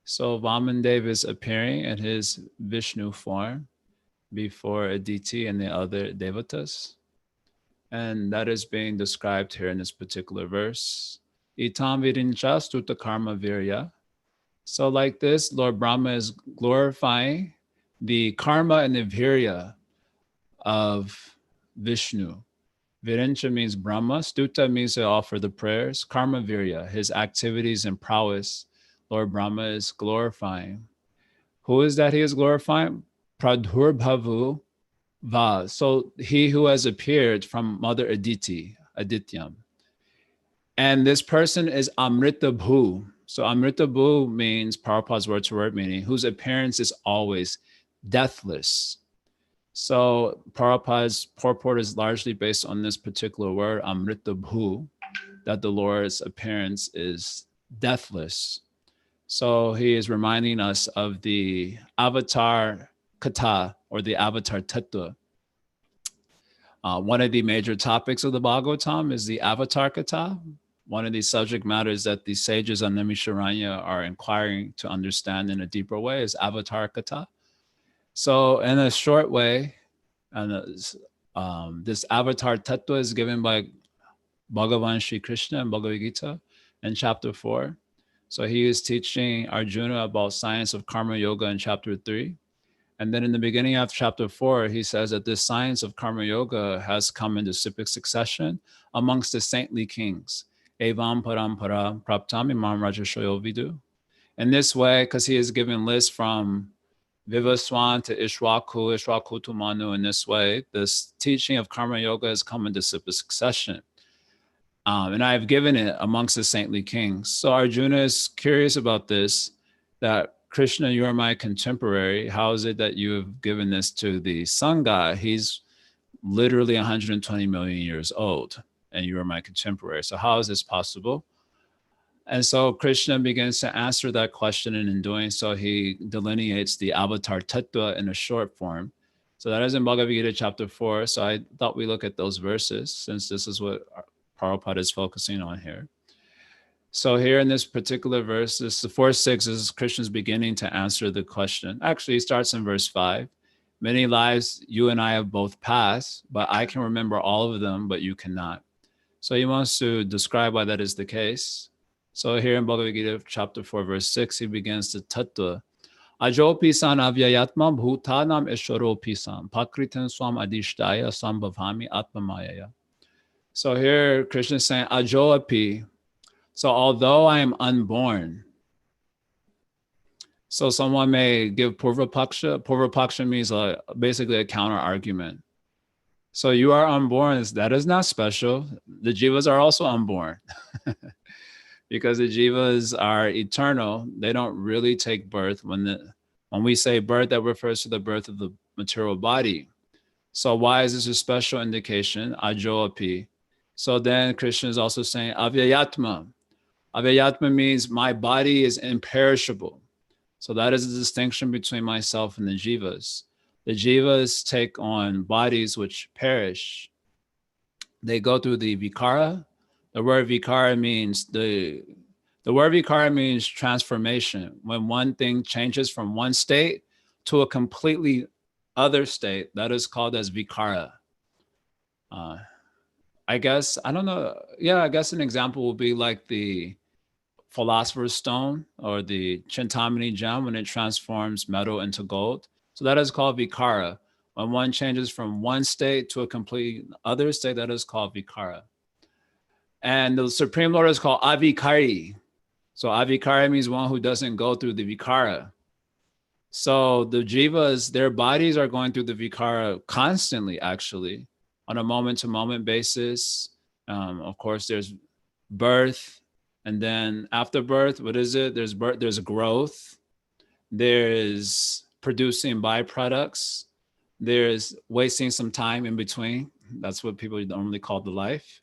So Vamandev is appearing in his Vishnu form before Aditi and the other devatas. And that is being described here in this particular verse. Itam virincha stuta karma virya. So like this, Lord Brahma is glorifying the karma and the virya of Vishnu. Virincha means Brahma. Stuta means to offer the prayers. Karma virya, his activities and prowess, Lord Brahma is glorifying. Who is that he is glorifying? Pradhurbhavu Va. So he who has appeared from Mother Aditi, Adityam. And this person is Amrita Bhu. So Amrita Bhu means, Prabhupada's word to word meaning, whose appearance is always deathless. So Prabhupada's purport is largely based on this particular word, Amrita Bhu, that the Lord's appearance is deathless. So he is reminding us of the Avatar Kata, or the Avatar Tattva. One of the major topics of the Bhagavatam is the Avatar Kata. One of the subject matters that the sages on Naimisharanya are inquiring to understand in a deeper way is Avatar Kata. So in a short way, this Avatar Tattva is given by Bhagavan Sri Krishna in Bhagavad Gita in chapter 4. So he is teaching Arjuna about science of karma yoga in chapter 3. And then in the beginning of chapter 4, he says that this science of karma yoga has come into cyclic succession amongst the saintly kings. Evam parampara praptam imam rajashoyo vidu. In this way, because he is given lists from Vivaswan to Ishwaku to Manu, in this way, this teaching of karma yoga has come into cyclic succession. And I have given it amongst the saintly kings. So Arjuna is curious about this, that Krishna, you are my contemporary. How is it that you have given this to the sun god? He's literally 120 million years old, and you are my contemporary. So how is this possible? And so Krishna begins to answer that question, and in doing so, he delineates the Avatar Tattva in a short form. So that is in Bhagavad Gita chapter 4. So I thought we look at those verses, since this is what Prabhupada is focusing on here. So here in this particular verse, this the 4-6 is Krishna's beginning to answer the question. Actually, it starts in verse 5. Many lives you and I have both passed, but I can remember all of them, but you cannot. So he wants to describe why that is the case. So here in Bhagavad Gita chapter 4, verse 6, he begins to tattva. Ajopi san avyayatma bhutanam ishwaropi san pakritan swam adishtaya sambhavami atmamayaya. So here Krishna is saying, Ajopi. So although I am unborn, so someone may give Purvapaksha. Purvapaksha means basically a counter argument. So you are unborn, that is not special. The jivas are also unborn. Because the jivas are eternal, they don't really take birth. When we say birth, that refers to the birth of the material body. So why is this a special indication? Ajoapi. So then Krishna is also saying avyayatma. Avyayatma means my body is imperishable. So that is the distinction between myself and the jivas. The jivas take on bodies which perish. They go through the vikara. The word vikara means the word vikara means transformation. When one thing changes from one state to a completely other state, that is called as vikara. I guess, I don't know. Yeah, I guess an example will be like the philosopher's stone or the Chintamani gem when it transforms metal into gold. So that is called vikara. When one changes from one state to a complete other state, that is called vikara. And the Supreme Lord is called avikari. So avikari means one who doesn't go through the vikara. So the jivas, their bodies are going through the vikara constantly, actually, on a moment-to-moment basis. Of course, there's birth. And then after birth, what is it? There's birth, there's growth. There's producing byproducts. There's wasting some time in between. That's what people normally call the life.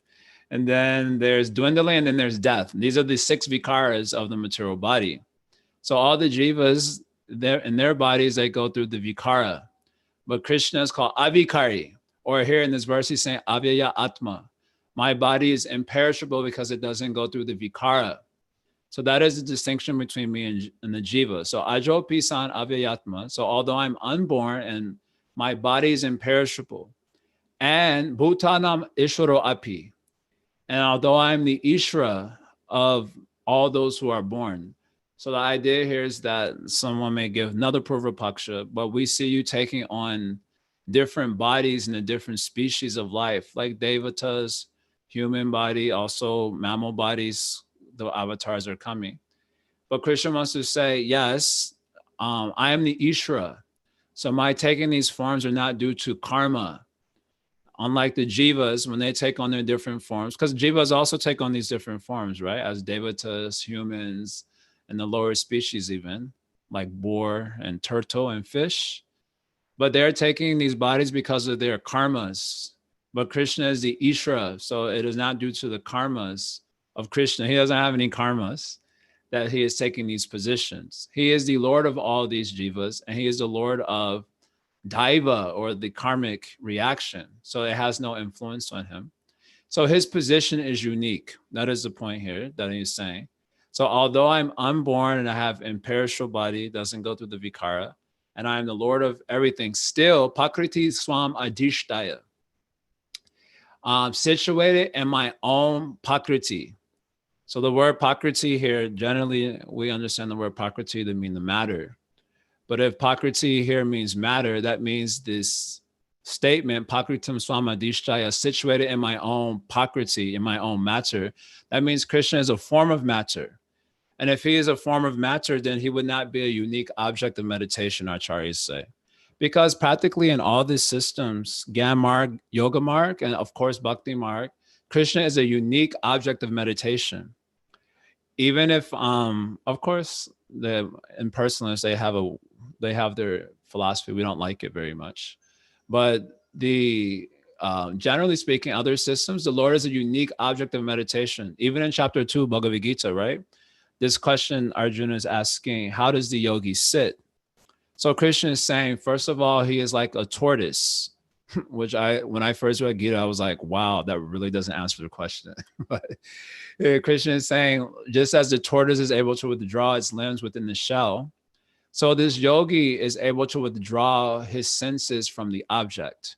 And then there's dwindling, and then there's death. These are the 6 vikaras of the material body. So all the jivas, in their bodies, they go through the vikara. But Krishna is called avikari. Or here in this verse, he's saying avyaya atma. My body is imperishable because it doesn't go through the vikara. So that is the distinction between me and the jiva. So ajo pisan avyayatma. So although I'm unborn and my body is imperishable, and bhutanam ishvaro api, and although I'm the ishra of all those who are born. So the idea here is that someone may give another purva paksha, but we see you taking on different bodies in the different species of life, like devatas, human body, also mammal bodies, the avatars are coming. But Krishna wants to say, yes, I am the Ishra. So my taking these forms are not due to karma. Unlike the jivas, when they take on their different forms, because jivas also take on these different forms, right? As devatas, humans, and the lower species even, like boar and turtle and fish. But they're taking these bodies because of their karmas. But Krishna is the Ishra, so it is not due to the karmas of Krishna. He doesn't have any karmas that he is taking these positions. He is the Lord of all these jivas, and he is the Lord of daiva, or the karmic reaction. So it has no influence on him. So his position is unique. That is the point here that he's saying. So although I'm unborn and I have imperishable body, doesn't go through the vikara, and I am the Lord of everything, still pakriti swam adishtaya, situated in my own pakriti. So the word pakriti here, generally we understand the word pakriti to mean the matter. But if pakriti here means matter, that means this statement, pakritam swamadishtaya, situated in my own pakriti, in my own matter, that means Krishna is a form of matter. And if he is a form of matter, then he would not be a unique object of meditation, acharyas say. Because practically in all these systems, Gyan Marg, Yoga Marg, and of course Bhakti Marg, Krishna is a unique object of meditation. Even if, of course, the impersonalists, they have their philosophy. We don't like it very much. But the generally speaking, other systems, the Lord is a unique object of meditation. Even in chapter 2, Bhagavad Gita, right? This question Arjuna is asking, how does the yogi sit? So Krishna is saying, first of all, he is like a tortoise, which when I first read Gita, I was like, wow, that really doesn't answer the question. But Krishna is saying, just as the tortoise is able to withdraw its limbs within the shell, so this yogi is able to withdraw his senses from the object.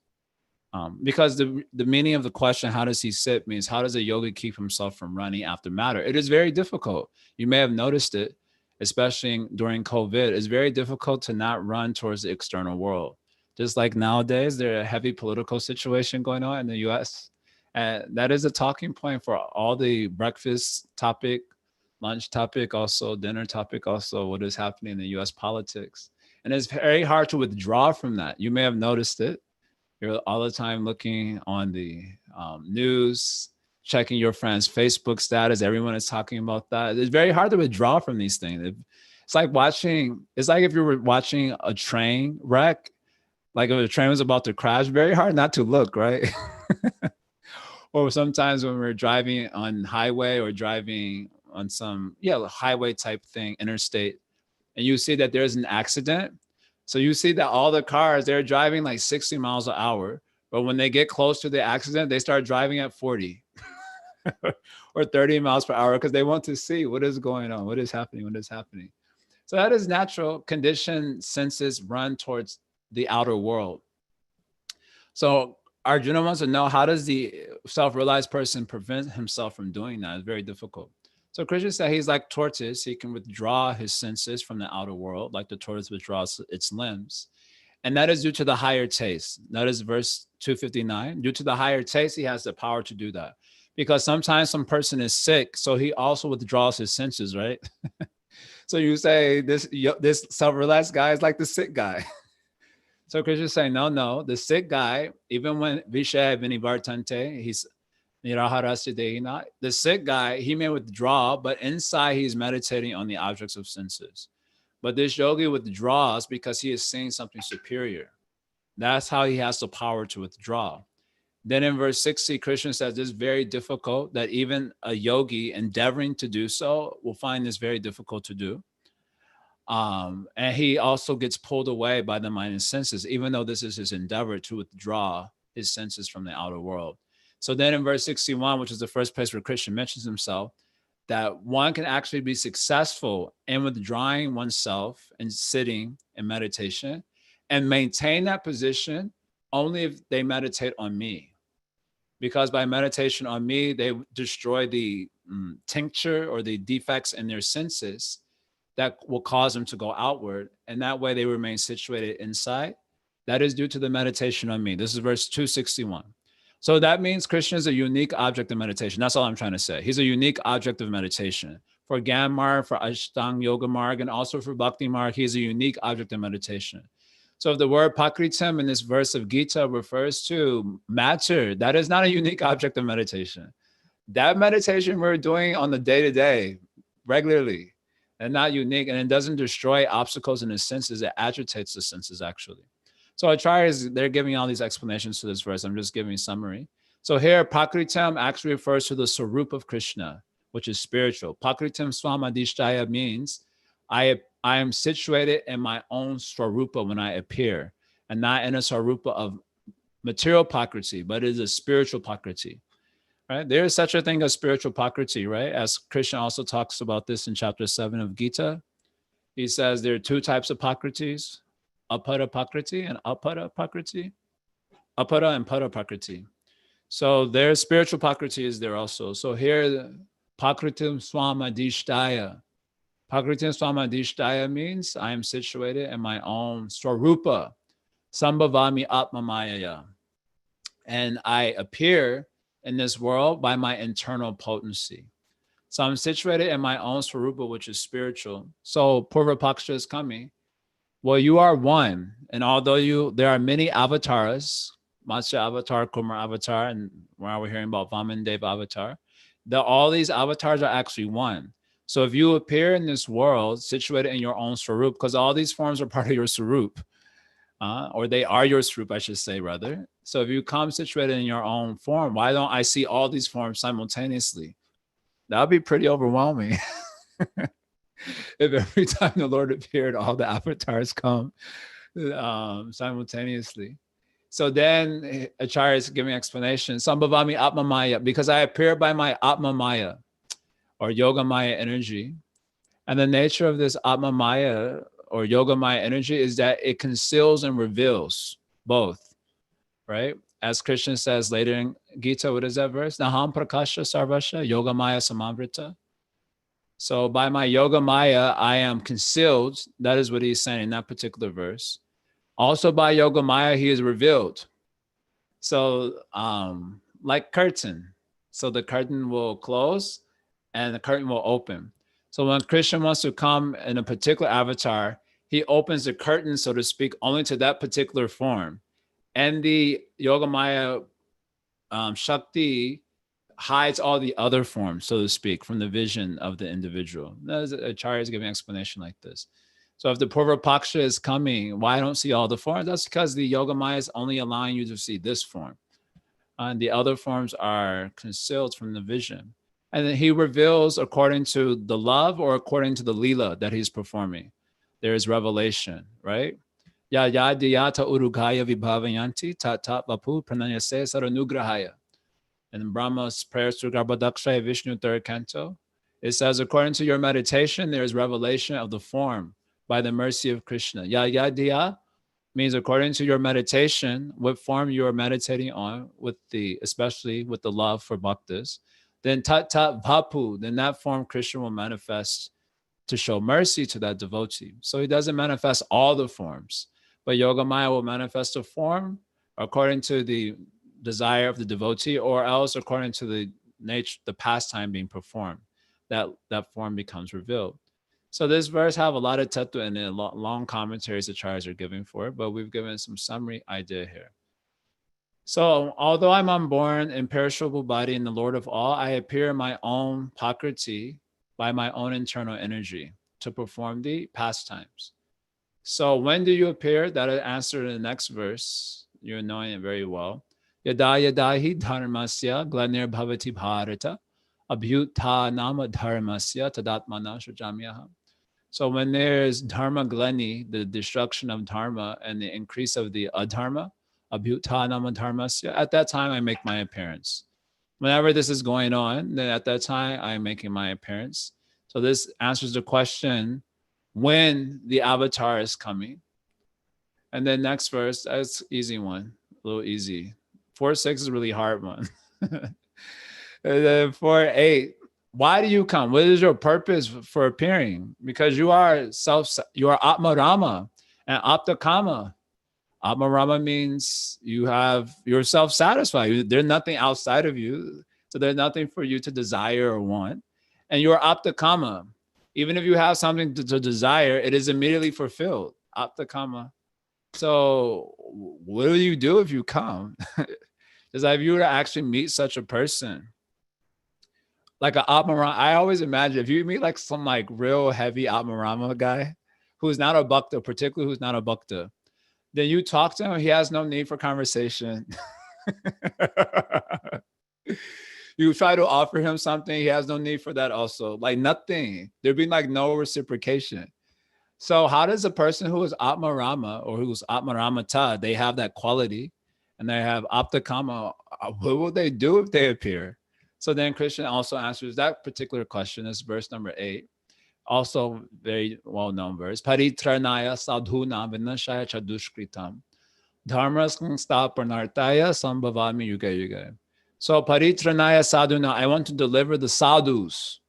Because the meaning of the question, how does he sit, means how does a yogi keep himself from running after matter? It is very difficult. You may have noticed it, especially during COVID. It's very difficult to not run towards the external world. Just like nowadays, there's a heavy political situation going on in the US. And that is a talking point for all the breakfast topic, lunch topic, also dinner topic, also what is happening in the US politics. And it's very hard to withdraw from that. You may have noticed it. You're all the time looking on the news, checking your friend's Facebook status. Everyone is talking about that. It's very hard to withdraw from these things. It's like if you were watching a train wreck, like if a train was about to crash, very hard not to look, right? Or sometimes when we're driving on highway or driving on some, highway type thing, interstate, and you see that there's an accident. So you see that all the cars, they're driving like 60 miles an hour, but when they get close to the accident, they start driving at 40 or 30 miles per hour because they want to see what is going on, what is happening. So that is natural. Condition senses run towards the outer world. So Arjuna wants to know, how does the self-realized person prevent himself from doing that? It's very difficult. So Krishna said he's like tortoise. He can withdraw his senses from the outer world, like the tortoise withdraws its limbs. And that is due to the higher taste. That is verse 259. Due to the higher taste, he has the power to do that. Because sometimes some person is sick, so he also withdraws his senses, right? So you say this self-realized guy is like the sick guy. So Krishna is saying, no, the sick guy, even when Vishay Vinivartante, he's the sick guy, he may withdraw, but inside he's meditating on the objects of senses. But this yogi withdraws because he is seeing something superior. That's how he has the power to withdraw. Then in verse 60, Krishna says this is very difficult, that even a yogi endeavoring to do so will find this very difficult to do. And he also gets pulled away by the mind and senses, even though this is his endeavor to withdraw his senses from the outer world. So then in verse 61, which is the first place where Krishna mentions himself, that one can actually be successful in withdrawing oneself and sitting in meditation and maintain that position only if they meditate on me. Because by meditation on me, they destroy the tincture or the defects in their senses that will cause them to go outward. And that way they remain situated inside. That is due to the meditation on me. This is verse 261. So that means Krishna is a unique object of meditation. That's all I'm trying to say. He's a unique object of meditation. For Gyan Marg, for Ashtanga Yoga Marg, and also for Bhakti Marg, he's a unique object of meditation. So if the word pakritam in this verse of Gita refers to matter, that is not a unique object of meditation. That meditation we're doing on the day-to-day, regularly, and not unique, and it doesn't destroy obstacles in the senses, it agitates the senses actually. So Acharyas, they're giving all these explanations to this verse. I'm just giving a summary. So here, Pakritam actually refers to the Sarup of Krishna, which is spiritual. Pakritam Swamadishtaya means I am situated in my own Swarupa when I appear, and not in a Swarupa of material Pakriti, but it is a spiritual Pakriti. Right? There is such a thing as spiritual Pakriti, right? As Krishna also talks about this in chapter 7 of Gita. He says there are two types of Pakritis. Apara Pakriti and Apara Pakriti. Apara and Para Pakriti. So there's spiritual Pakriti is there also. So here, Pakritim Swamadishtaya. Pakritim Swamadishtaya means I am situated in my own Swarupa. Sambhavami Atmamayaya. And I appear in this world by my internal potency. So I'm situated in my own Swarupa, which is spiritual. So Purva Paksha is coming. Well, you are one. And although there are many avatars, Matsya avatar, Kumar avatar, and now we're hearing about Vamandev avatar, all these avatars are actually one. So if you appear in this world situated in your own Swarup, because all these forms are part of your Swarup, or they are your Swarup, I should say, rather. So if you come situated in your own form, why don't I see all these forms simultaneously? That would be pretty overwhelming. If every time the Lord appeared, all the avatars come simultaneously. So then Acharya is giving explanation. Sambhavami Atma Maya, because I appear by my Atma Maya or Yoga Maya energy. And the nature of this Atma Maya or Yoga Maya energy is that it conceals and reveals both, right? As Krishna says later in Gita, what is that verse? Naham Prakasha Sarvasha Yoga Maya Samamvrita. So by my Yoga Maya, I am concealed. That is what he's saying in that particular verse. Also by Yoga Maya, he is revealed. So like curtain. So the curtain will close and the curtain will open. So when Krishna wants to come in a particular avatar, he opens the curtain, so to speak, only to that particular form. And the Yoga Maya Shakti hides all the other forms, so to speak, from the vision of the individual. Acharya is giving an explanation like this. So if the Purva Paksha is coming, why I don't see all the forms? That's because the Yoga Maya is only allowing you to see this form. And the other forms are concealed from the vision. And then he reveals according to the love or according to the lila that he's performing. There is revelation, right? Ya ya diyata urugaya vibhavayanti tat vapu pranayase saranugrahaya. In Brahma's prayers to Garbhadaksha Vishnu 3rd canto, it says, according to your meditation, there is revelation of the form by the mercy of Krishna. Ya ya diya means according to your meditation, what form you are meditating on, especially with the love for bhaktas, then tat tat vapu, then that form Krishna will manifest to show mercy to that devotee. So he doesn't manifest all the forms, but Yoga Maya will manifest a form according to the desire of the devotee, or else according to the nature, the pastime being performed, that form becomes revealed. So this verse have a lot of tattva in it, long commentaries the Acharyas are giving for it, but we've given some summary idea here. So although I'm unborn, imperishable body and the Lord of all, I appear in my own Pakriti by my own internal energy to perform the pastimes. So when do you appear? That is answered in the next verse. You're knowing it very well. Yada yadahi dharmasya glanir bhavati bharata abhyuta nama dharmasya tadatmana shajamyaham. So when there's dharma glani, the destruction of dharma and the increase of the adharma, abhyuta nama dharmasya, at that time I make my appearance. Whenever this is going on, then at that time, I'm making my appearance. So this answers the question when the avatar is coming. And then next verse, that's easy one, a little easy. 4-6 is a really hard one. And then 4-8, why do you come? What is your purpose for appearing? Because you are Atma Rama and Apta Kama. Atma Rama means you're self-satisfied. There's nothing outside of you. So there's nothing for you to desire or want. And you're Apta Kama. Even if you have something to desire, it is immediately fulfilled. Apta Kama. So what do you do if you come? It's like if you were to actually meet such a person, like an Atmarama, I always imagine if you meet like some like real heavy Atmarama guy who's not a bhakta, particularly who's not a bhakta, then you talk to him, he has no need for conversation. You try to offer him something, he has no need for that also. Like nothing. There'd be like no reciprocation. So how does a person who is Atmarama or who's Atmaramata, they have that quality and they have Aptakama, what will they do if they appear? So then Krishna also answers that particular question. Is verse number 8. Also very well-known verse. Paritranaya sadhuna vinashaya chadushkritam. Dharmas staparnartaya sambhavami yuga yuga. So paritranaya sadhuna, I want to deliver the sadhus.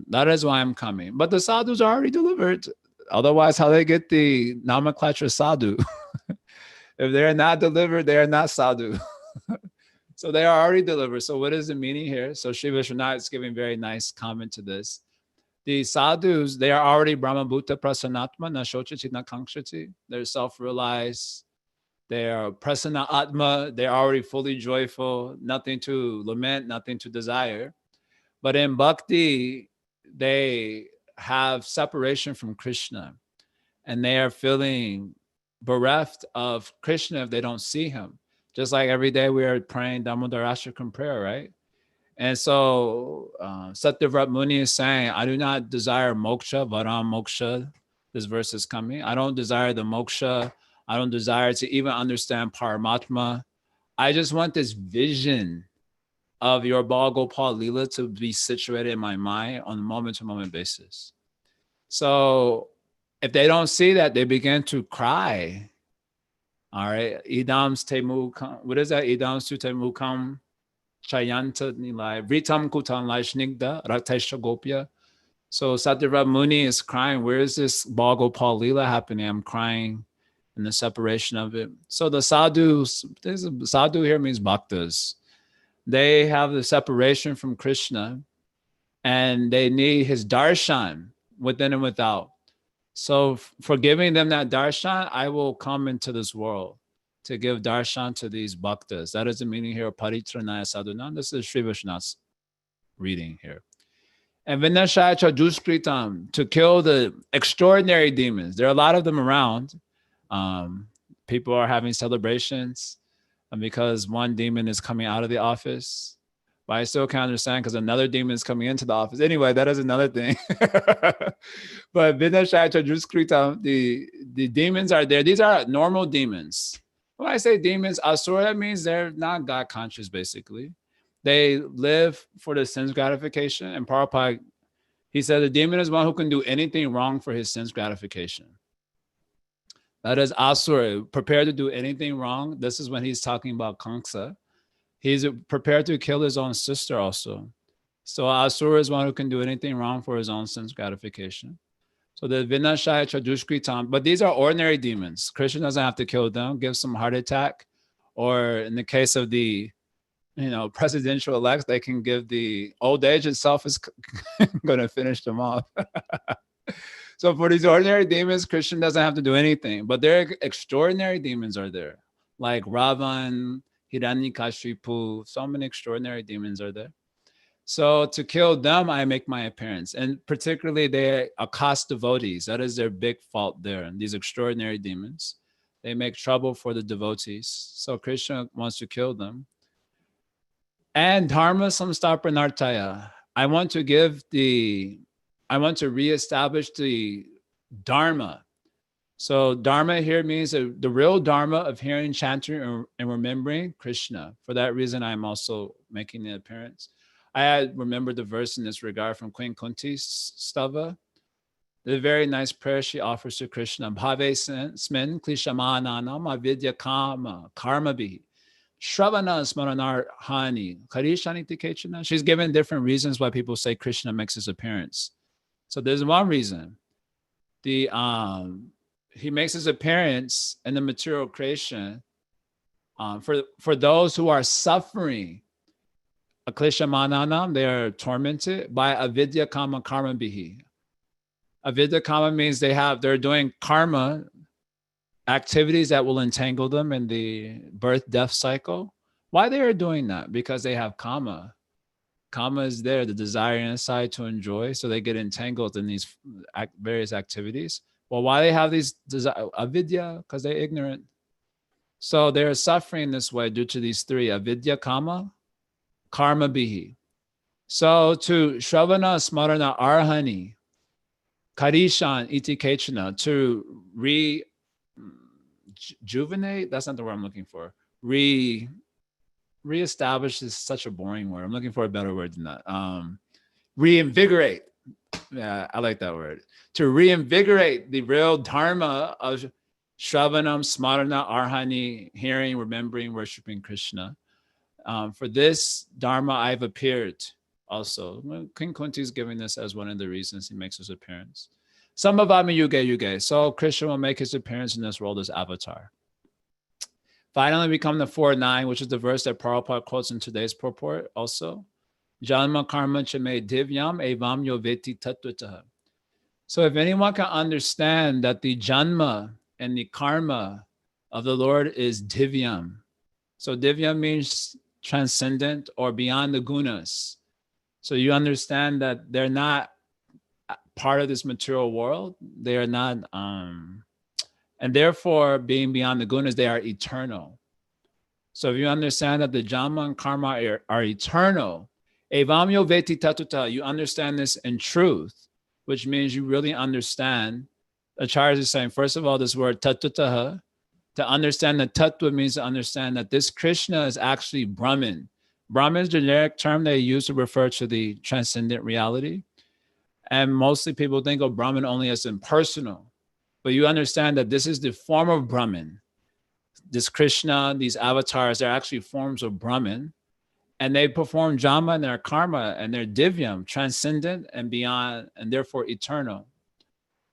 That is why I'm coming. But the sadhus are already delivered. Otherwise, how they get the nomenclature sadhu? If they're not delivered, they are not sadhu. So they are already delivered. So what is the meaning here? So Sri Vishwanath is giving very nice comment to this. The sadhus, they are already Brahma Bhuta Prasanatma, na shochati na kankshati. They're self-realized. They are Prasana Atma. They're already fully joyful. Nothing to lament, nothing to desire. But in bhakti, they have separation from Krishna. And they are feeling bereft of Krishna if they don't see him. Just like every day we are praying Damodarashtakam prayer, right? And so Satyavrat Muni is saying, I do not desire moksha, varam moksha. This verse is coming. I don't desire the moksha. I don't desire to even understand Paramatma. I just want this vision of your Bal Gopal Leela to be situated in my mind on a moment-to-moment basis. So if they don't see that, they begin to cry. All right. Idams temukam. What is that? Idams tu temukam chayanta nilai. Vritam kutan lai shnigda raktesha gopya. So Satyavrat Muni is crying. Where is this Bal Gopal Leela happening? I'm crying in the separation of it. So the sadhus, sadhu here means bhaktas. They have the separation from Krishna and they need his darshan within and without. So for giving them that darshan, I will come into this world to give darshan to these bhaktas. That is the meaning here of paritranaya sadhuna. This is Sri Vishwanath's reading here. And vinashaya chaduskritam, to kill the extraordinary demons. There are a lot of them around. People are having celebrations because one demon is coming out of the office. But I still can't understand because another demon is coming into the office. Anyway, that is another thing. But Vinashaya Chaduskritam, the demons are there. These are normal demons. When I say demons, Asura, that means they're not God conscious, basically. They live for the sense gratification. And Prabhupada, he said the demon is one who can do anything wrong for his sense gratification. That is Asura, prepared to do anything wrong. This is when he's talking about Kamsa. He's prepared to kill his own sister also. So Asura is one who can do anything wrong for his own sense gratification. So the Vinashaya Chadushkritam, but these are ordinary demons. Krishna doesn't have to kill them, give some heart attack. Or in the case of the presidential elects, they can give the old age itself is going to finish them off. So for these ordinary demons, Krishna doesn't have to do anything. But there are extraordinary demons are there. Like Ravan, Hiranyakashipu, so many extraordinary demons are there. So to kill them, I make my appearance. And particularly they accost devotees. That is their big fault there. And these extraordinary demons, they make trouble for the devotees. So Krishna wants to kill them. And dharma samstapanartaya. I want to reestablish the dharma. So dharma here means the real dharma of hearing, chanting, and remembering Krishna. For that reason, I'm also making the appearance. I had remembered the verse in this regard from Queen Kunti's stava. The very nice prayer she offers to Krishna. Bhave smen klishamananam avidya kama karma bihi. Shravana smaranar hani. Karishani tikechana. She's given different reasons why people say Krishna makes his appearance. So there's one reason. He makes his appearance in the material creation for those who are suffering. Aklishamananam, they are tormented by avidya kama karma bihi. Avidya kama means they're doing karma activities that will entangle them in the birth-death cycle. Why they are doing that? Because they have kama. Kama is there, the desire inside to enjoy, so they get entangled in these various activities. Well, why they have these avidya? Because they're ignorant. So they're suffering this way due to these three: avidya, kama, karma bihi. So to shravana smarana arhani, karishan iti kechana, to rejuvenate, that's not the word I'm looking for. Reestablish is such a boring word. I'm looking for a better word than that. Reinvigorate. Yeah, I like that word. To reinvigorate the real dharma of Shravanam, Smarana, Arhani, hearing, remembering, worshiping Krishna. For this dharma, I've appeared also. King Kunti is giving this as one of the reasons he makes his appearance. Sambhavami yuge yuge. So Krishna will make his appearance in this world as avatar. Finally, we come to 4.9, which is the verse that Prabhupada quotes in today's purport also. Janma karma chame divyam evam yoveti tattvataha. So if anyone can understand that the janma and the karma of the Lord is divyam. So divyam means transcendent or beyond the gunas. So you understand that they're not part of this material world. They are not, and therefore being beyond the gunas, they are eternal. So if you understand that the janma and karma are eternal, evamyo veti tatuta, you understand this in truth, which means you really understand. Acharya is saying, first of all, this word tatutaha, to understand the tattva means to understand that this Krishna is actually Brahman. Brahman is a generic term they use to refer to the transcendent reality. And mostly people think of Brahman only as impersonal. But you understand that this is the form of Brahman. This Krishna, these avatars, they're actually forms of Brahman. And they perform jama and their karma and their divyam, transcendent and beyond, and therefore eternal.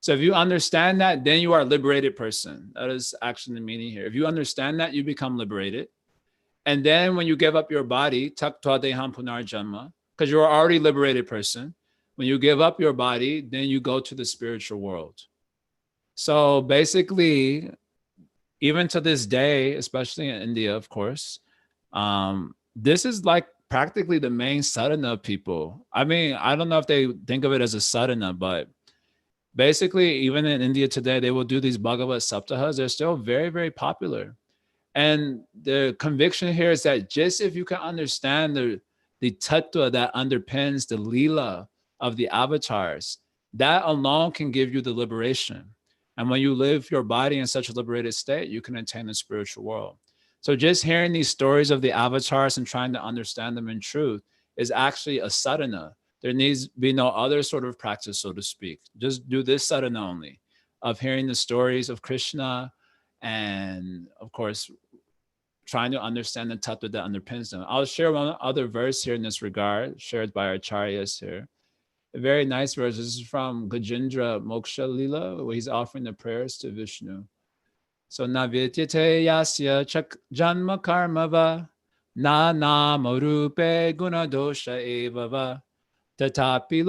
So if you understand that, then you are a liberated person. That is actually the meaning here. If you understand that, you become liberated. And then when you give up your body, taktva deham punarjanma, because you're already a liberated person. When you give up your body, then you go to the spiritual world. So basically, even to this day, especially in India, of course, this is like practically the main sadhana of people. I mean, I don't know if they think of it as a sadhana, but basically, even in India today, they will do these Bhagavat Saptahas. They're still very, very popular. And the conviction here is that just if you can understand the tattva that underpins the lila of the avatars, that alone can give you the liberation. And when you live your body in such a liberated state, you can attain the spiritual world. So just hearing these stories of the avatars and trying to understand them in truth is actually a sadhana. There needs to be no other sort of practice, so to speak. Just do this sadhana only of hearing the stories of Krishna and, of course, trying to understand the tattva that underpins them. I'll share one other verse here in this regard, shared by our acharyas here. A very nice verse. This is from Gajendra Moksha Lila, where he's offering the prayers to Vishnu. So, na vityate yasya chak janma karma va, na nama rupe guna dosha eva va, tatapi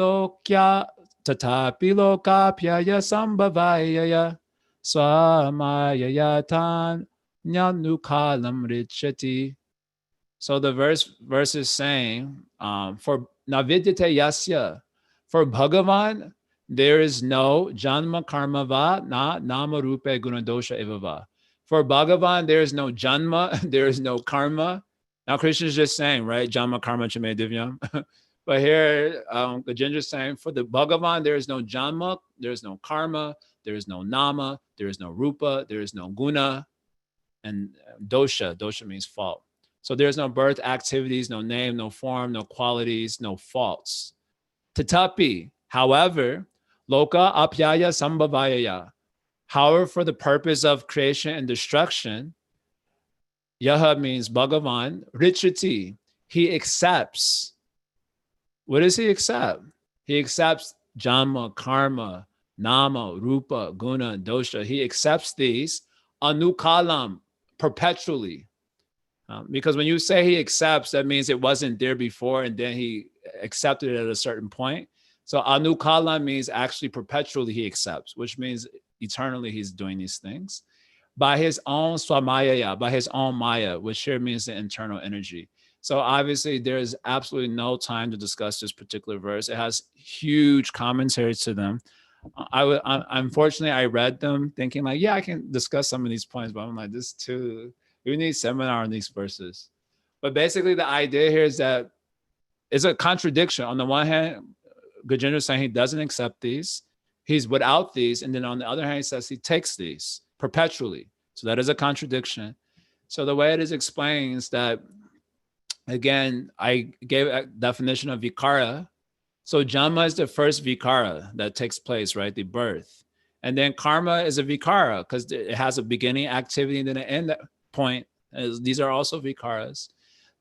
lokapyaya sambhavayaya, swamayayatan nyanukalam richati. So the verse is saying, for navidyate yasya, for Bhagavan, there is no janma karma va, na nama rupe gunadosha evava. For Bhagavan, there is no janma, there is no karma. Now Krishna is just saying, right? Janma karma chame divyam. But here, Gajendra is saying, for the Bhagavan, there is no janma, there is no karma, there is no nama, there is no rupa, there is no guna, and dosha. Dosha means fault. So there's no birth activities, no name, no form, no qualities, no faults. Tatapi, however, loka apyaya sambhavayaya. However, for the purpose of creation and destruction, yaha means Bhagavan, richati, he accepts. What does he accept? He accepts janma, karma, nama, rupa, guna, dosha. He accepts these anukalam, perpetually. Because when you say he accepts, that means it wasn't there before and then he accepted it at a certain point. So anukala means actually perpetually he accepts, which means eternally he's doing these things by his own swamaya, by his own maya, which here means the internal energy. So obviously there's absolutely no time to discuss this particular verse. It has huge commentaries to them. Unfortunately, I read them thinking like, yeah, I can discuss some of these points, but I'm like, this too, we need seminar on these verses. But basically the idea here is that it's a contradiction. On the one hand, Gajendra is saying he doesn't accept these. He's without these. And then on the other hand, he says he takes these perpetually. So that is a contradiction. So the way it is explained is that, again, I gave a definition of vikara. So janma is the first vikara that takes place, right? The birth. And then karma is a vikara because it has a beginning activity and then an end point. These are also vikaras.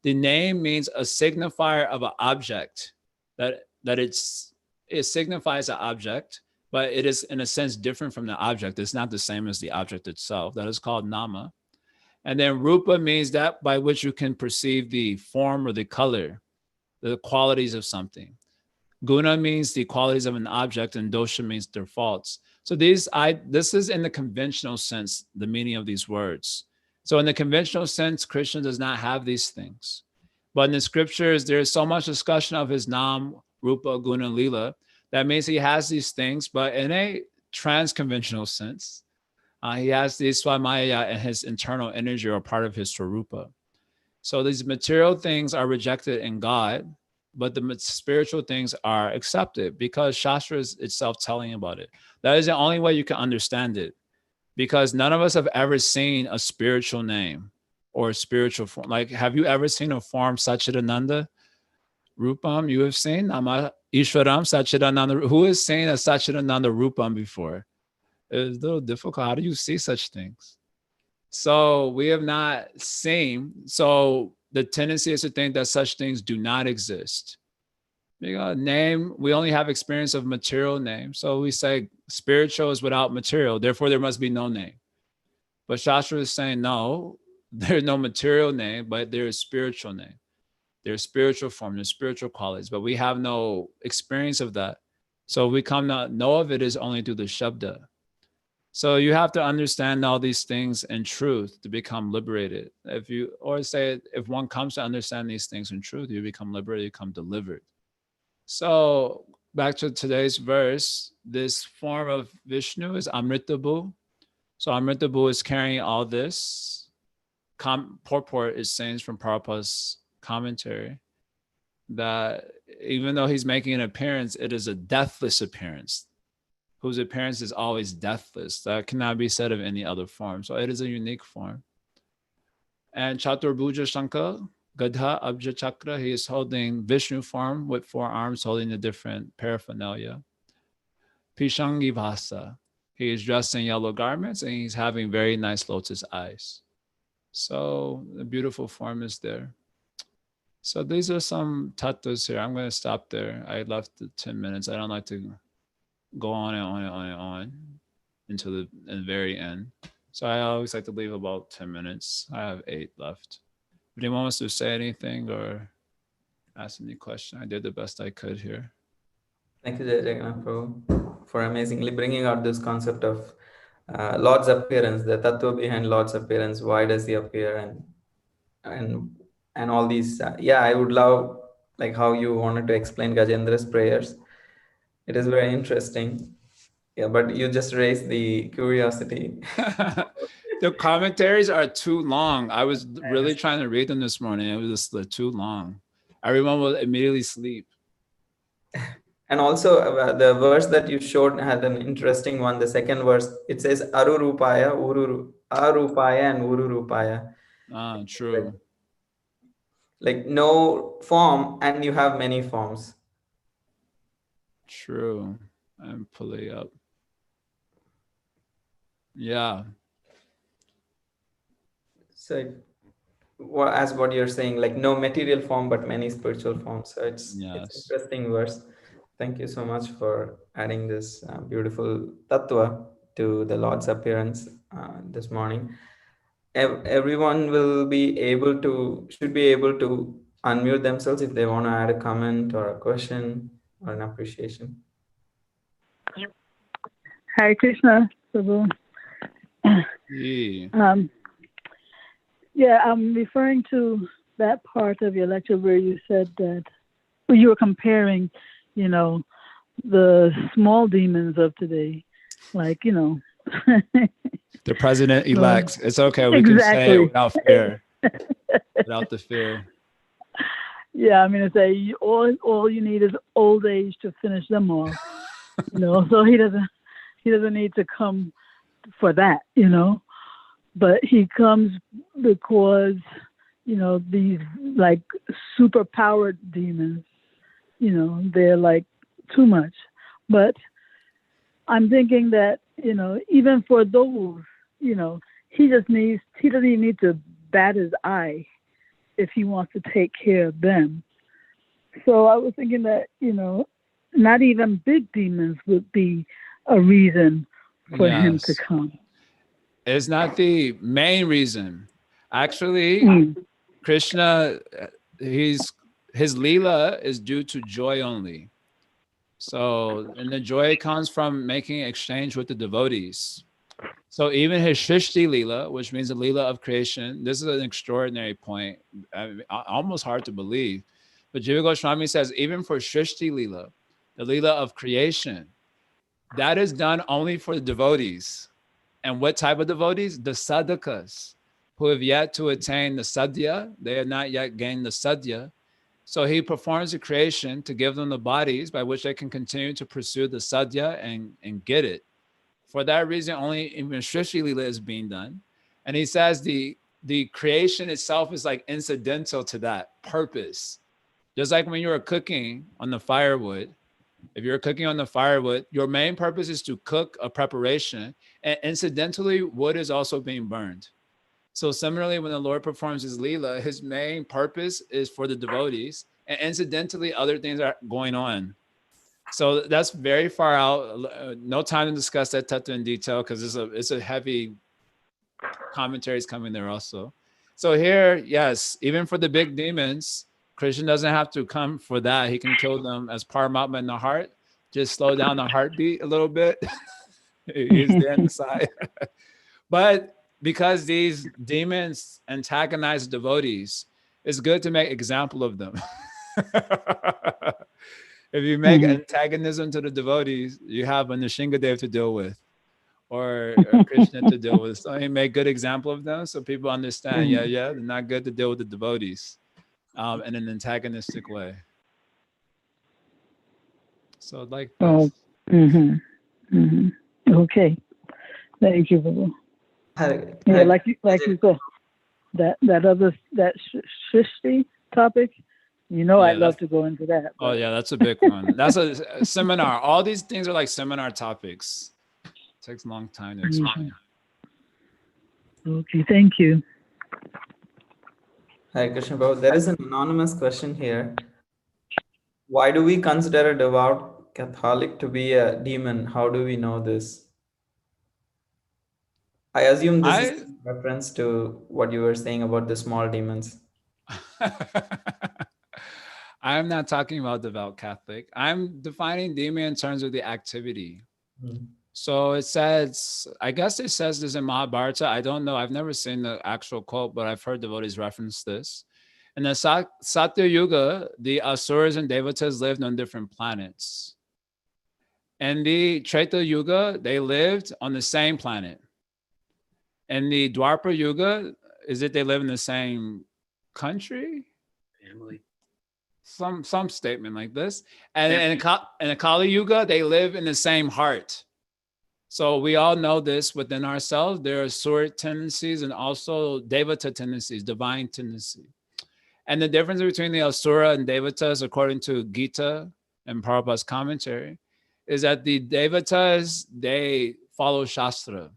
The name means a signifier of an object, that it signifies an object, but it is in a sense different from the object. It's not the same as the object itself. That is called nama. And then rupa means that by which you can perceive the form or the color, the qualities of something. Guna means the qualities of an object, and dosha means their faults. So this is in the conventional sense, the meaning of these words. So in the conventional sense, Krishna does not have these things. But in the scriptures, there is so much discussion of his nam, rupa, guna, lila. That means he has these things, but in a trans-conventional sense, he has these swamaya and his internal energy are part of his swarupa. So these material things are rejected in God, but the spiritual things are accepted because Shastra is itself telling about it. That is the only way you can understand it, because none of us have ever seen a spiritual name or a spiritual form. Like, have you ever seen a form Satchidananda? Rupam, you have seen? Nama Ishwaram Satchidananda. Who has seen a Satchidananda Rupam before? It's a little difficult. How do you see such things? So we have not seen. So the tendency is to think that such things do not exist. Name, we only have experience of material name. So we say spiritual is without material, therefore there must be no name. But Shastra is saying, no, there's no material name, but there is spiritual name. There's spiritual form, there's spiritual qualities, but we have no experience of that. So we come to know of it is only through the Shabda. So you have to understand all these things in truth to become liberated. If one comes to understand these things in truth, you become liberated, you become delivered. So back to today's verse, this form of Vishnu is Amritabhu. So Amritabhu is carrying all this. Purport is saying from Prabhupada's commentary that even though he's making an appearance, it is a deathless appearance, whose appearance is always deathless. That cannot be said of any other form. So it is a unique form. And Chaturbhuja Shankha, Gadha Abja Chakra, he is holding Vishnu form with 4 arms, holding the different paraphernalia. Pishangi Vasa, he is dressed in yellow garments and he's having very nice lotus eyes. So the beautiful form is there. So these are some tattvas here. I'm going to stop there. I left the 10 minutes. I don't like to go on and on and on and on until the very end. So I always like to leave about 10 minutes. I have 8 left. If anyone wants to say anything or ask any question, I did the best I could here. Thank you, Jaya Jagannath Prabhu, for amazingly bringing out this concept of Lord's appearance, the tattva behind Lord's appearance. Why does he appear, and all these? I would love like how you wanted to explain Gajendra's prayers. It is very interesting. Yeah, but you just raised the curiosity. The commentaries are too long. I was really trying to read them this morning. It was just too long. Everyone will immediately sleep. And also the verse that you showed had an interesting one. The second verse, it says Arupaya and Ururupaya. True. Like no form and you have many forms. True. I'm pulling up. Yeah. So as what you're saying, like no material form but many spiritual forms. So it's Yes. interesting verse. Thank you so much for adding this beautiful tattva to the Lord's appearance this morning. Everyone should be able to unmute themselves if they want to add a comment or a question or an appreciation. Hare Krishna, Prabhu. Yeah. Yeah, I'm referring to that part of your lecture where you said that you were comparing, the small demons of today, like, The president-elect. It's okay. We can say it exactly. without fear. Without the fear. Yeah, I mean, it's all you need is old age to finish them off, So he doesn't need to come for that, But he comes because, these like super powered demons, they're like too much. But I'm thinking that, even for those, he doesn't even need to bat his eye if he wants to take care of them. So I was thinking that, not even big demons would be a reason for him to come. It's not the main reason. Actually, Krishna, his lila is due to joy only. So, and the joy comes from making exchange with the devotees. So even his Shrishti Lila, which means the Lila of creation, this is an extraordinary point. I mean, almost hard to believe. But Jiva Goswami says, even for Shrishti Lila, the Lila of creation, that is done only for the devotees. And what type of devotees? The sadhakas, who have yet to attain the sadhya. They have not yet gained the sadhya. So he performs the creation to give them the bodies by which they can continue to pursue the sadhya and get it. For that reason, only even Shrishti Lila is being done. And he says the creation itself is like incidental to that purpose. Just like when you were cooking on the firewood, if you're cooking on the firewood, your main purpose is to cook a preparation. And incidentally, wood is also being burned. So similarly, when the Lord performs his Leela, his main purpose is for the devotees. And incidentally, other things are going on. So that's very far out. No time to discuss that tattva in detail because it's a heavy commentaries coming there also. So here, yes, even for the big demons, Krishna doesn't have to come for that. He can kill them as Paramatma in the heart. Just slow down the heartbeat a little bit. He's there on the side. But because these demons antagonize devotees, it's good to make example of them. If you make antagonism to the devotees, you have a Nishingadev to deal with or Krishna to deal with. So you make good example of them so people understand, they're not good to deal with the devotees in an antagonistic way. So like this. Okay. Thank you, Babu. Yeah, like you said, that Shrishti topic, I'd love to go into that. But. Oh yeah, that's a big one. That's a seminar. All these things are like seminar topics. It takes a long time to explain. Okay, thank you. Hi, Krishna Prabhu. There is an anonymous question here. Why do we consider a devout Catholic to be a demon? How do we know this? I assume this is in reference to what you were saying about the small demons. I'm not talking about devout Catholic. I'm defining demon in terms of the activity. So it says, I guess it says this in Mahabharata. I don't know. I've never seen the actual quote, but I've heard devotees reference this. In the Satya Yuga, the Asuras and Devatas lived on different planets. In the Treta Yuga, they lived on the same planet. In the Dwapara Yuga, is it they live in the same country? Family. some statement like this. And in the Kali Yuga, they live in the same heart. So we all know this within ourselves. There are Asuric tendencies and also Devata tendencies, divine tendency. And the difference between the Asura and Devatas, according to Gita and Prabhupada's commentary, is that the Devatas, they follow Shastra,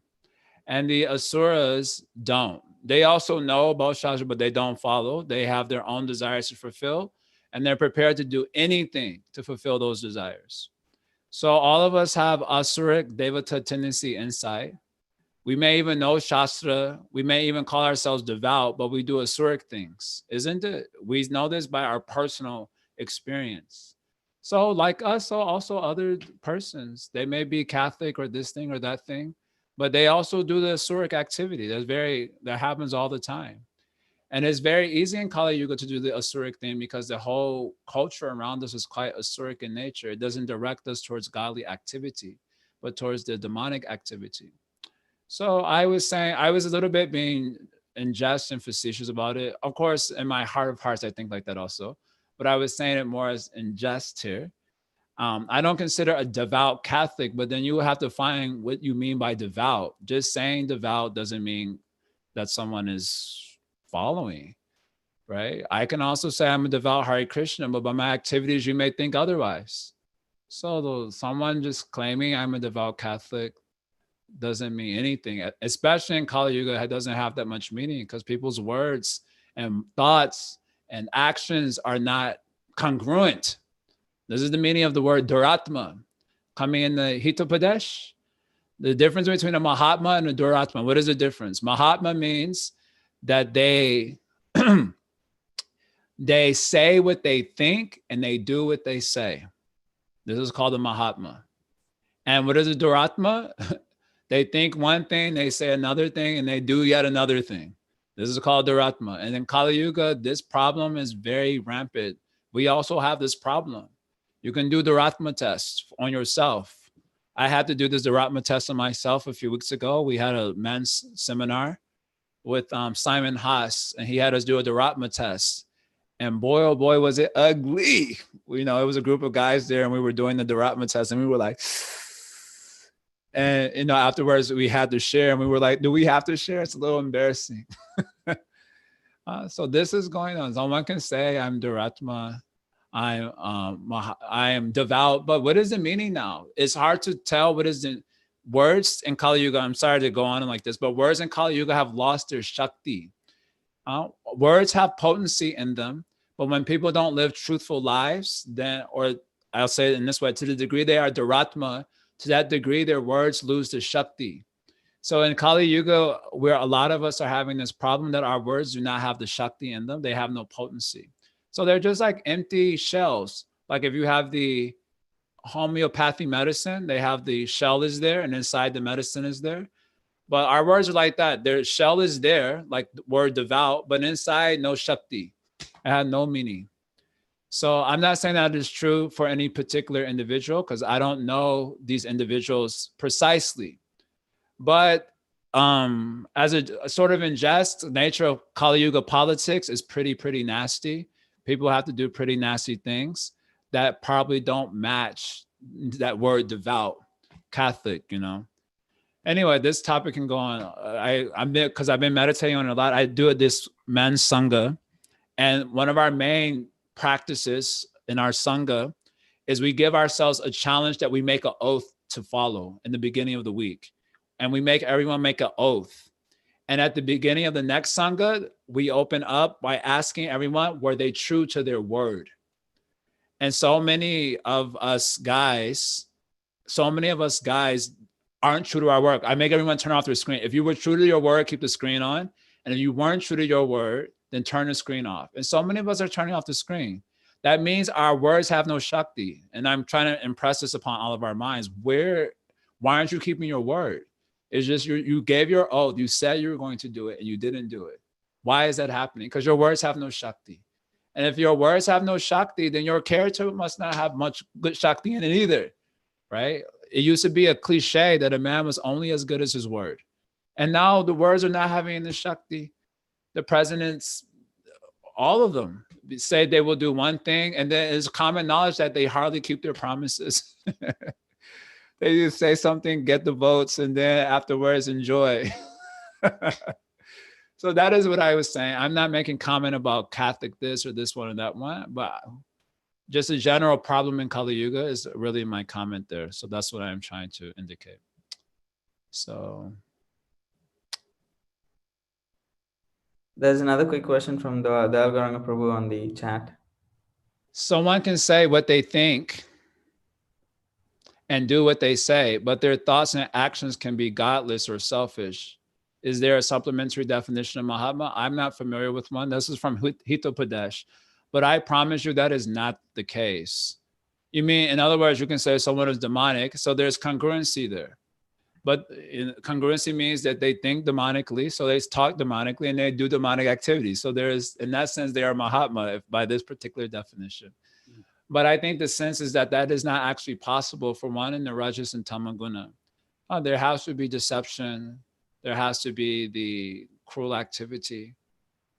and the Asuras don't. They also know about Shastra, but they don't follow. They have their own desires to fulfill, and they're prepared to do anything to fulfill those desires. So all of us have Asuric Devata tendency inside. We may even know Shastra. We may even call ourselves devout, but we do Asuric things, isn't it? We know this by our personal experience. So like us, so also other persons, they may be Catholic or this thing or that thing, but they also do the Asuric activity. That happens all the time. And it's very easy in Kali Yuga to do the Asuric thing because the whole culture around us is quite Asuric in nature. It doesn't direct us towards godly activity, but towards the demonic activity. So I was saying, I was a little bit being in jest and facetious about it. Of course, in my heart of hearts, I think like that also. But I was saying it more as in jest here. I don't consider a devout Catholic, but then you have to find what you mean by devout. Just saying devout doesn't mean that someone is following, right? I can also say I'm a devout Hare Krishna, but by my activities, you may think otherwise. So someone just claiming I'm a devout Catholic doesn't mean anything, especially in Kali Yuga. It doesn't have that much meaning because people's words and thoughts and actions are not congruent. This is the meaning of the word Duratma coming in the Hitopadesh. The difference between a Mahatma and a Duratma. What is the difference? Mahatma means that they they say what they think and they do what they say. This is called a Mahatma. And what is a Duratma? They think one thing, they say another thing, and they do yet another thing. This is called Duratma. And in Kali Yuga, this problem is very rampant. We also have this problem. You can do Duratma tests on yourself. I had to do this Duratma test on myself a few weeks ago. We had a men's seminar with Simon Haas, and he had us do a Duratma test. And boy, oh boy, was it ugly. It was a group of guys there, and we were doing the Duratma test, and we were like, and afterwards we had to share, and we were like, do we have to share? It's a little embarrassing. So this is going on. Someone can say I'm Duratma, I am devout, but what is the meaning now? It's hard to tell what is the words in Kali Yuga. I'm sorry to go on like this, but words in Kali Yuga have lost their Shakti. Words have potency in them, but when people don't live truthful lives, then, or I'll say it in this way, to the degree they are Duratma, to that degree their words lose the Shakti. So in Kali Yuga, where a lot of us are having this problem that our words do not have the Shakti in them, they have no potency. So they're just like empty shells. Like if you have the homeopathy medicine, they have the shell is there and inside the medicine is there. But our words are like that. Their shell is there, like the word devout, but inside no Shakti. It had no meaning. So I'm not saying that is true for any particular individual because I don't know these individuals precisely. But as a sort of in jest, the nature of Kali Yuga politics is pretty nasty. People have to do pretty nasty things that probably don't match that word devout, Catholic, Anyway, this topic can go on. Because I've been meditating on it a lot. I do this men's sangha, and one of our main practices in our sangha is we give ourselves a challenge that we make an oath to follow in the beginning of the week, and we make everyone make an oath. And at the beginning of the next sangha, we open up by asking everyone, were they true to their word? And so many of us guys aren't true to our word. I make everyone turn off their screen. If you were true to your word, keep the screen on. And if you weren't true to your word, then turn the screen off. And so many of us are turning off the screen. That means our words have no Shakti. And I'm trying to impress this upon all of our minds. Why aren't you keeping your word? It's just you gave your oath. You said you were going to do it and you didn't do it. Why is that happening? Because your words have no Shakti. And if your words have no Shakti, then your character must not have much good Shakti in it either, right? It used to be a cliche that a man was only as good as his word. And now the words are not having the Shakti. The presidents, all of them, say they will do one thing, and then it's common knowledge that they hardly keep their promises. They just say something, get the votes, and then afterwards enjoy. So that is what I was saying. I'm not making comment about Catholic this or this one or that one, but just a general problem in Kali Yuga is really my comment there. So that's what I'm trying to indicate. So There's another quick question from the Algaranga Prabhu on the chat. someone can say what they think and do what they say, but their thoughts and actions can be godless or selfish. Is there a supplementary definition of Mahatma? I'm not familiar with one. This is from Hitopadesh, but I promise you that is not the case. You mean, in other words, you can say someone is demonic, so there's congruency there. But congruency means that they think demonically, so they talk demonically, and they do demonic activities. So there's, in that sense, they are Mahatma by this particular definition. But I think the sense is that that is not actually possible for one in the Rajas and Tamaguna. There has to be deception. There has to be the cruel activity.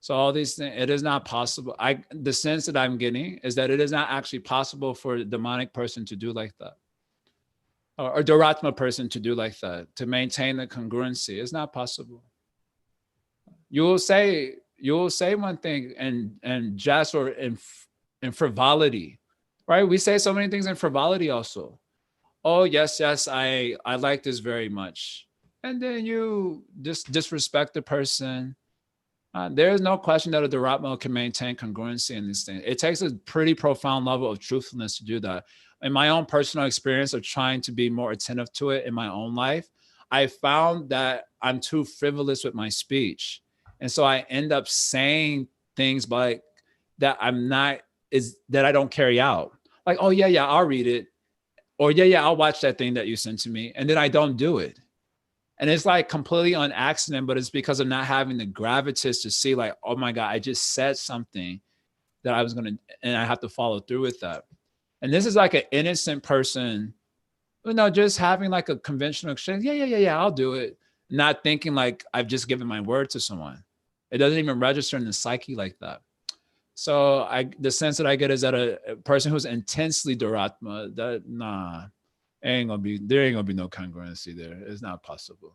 So all these things, it is not possible. The sense that I'm getting is that it is not actually possible for a demonic person to do like that. Or Duratma person to do like that, to maintain the congruency. It's not possible. You will say one thing and jest or in frivolity, right? We say so many things in frivolity also. Oh, yes, I like this very much. And then you just disrespect the person. There is no question that a Duratma can maintain congruency in these things. It takes a pretty profound level of truthfulness to do that. In my own personal experience of trying to be more attentive to it in my own life, I found that I'm too frivolous with my speech. And so I end up saying things like that that I don't carry out. Like, oh yeah, I'll read it. Or yeah, I'll watch that thing that you sent to me. And then I don't do it. And it's like completely on accident, but it's because of not having the gravitas to see like, oh my God, I just said something that I was going to, and I have to follow through with that. And this is like an innocent person, just having like a conventional exchange. Yeah, I'll do it. Not thinking like I've just given my word to someone. It doesn't even register in the psyche like that. So the sense that I get is that a person who's intensely Duratma, that there ain't gonna be no congruency there. It's not possible.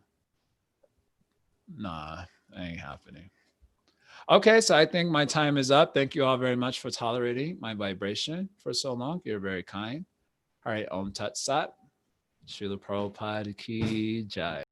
It ain't happening. Okay, so I think my time is up. Thank you all very much for tolerating my vibration for so long. You're very kind. All right, Om Tat Sat. Srila Prabhupada Ki Jai.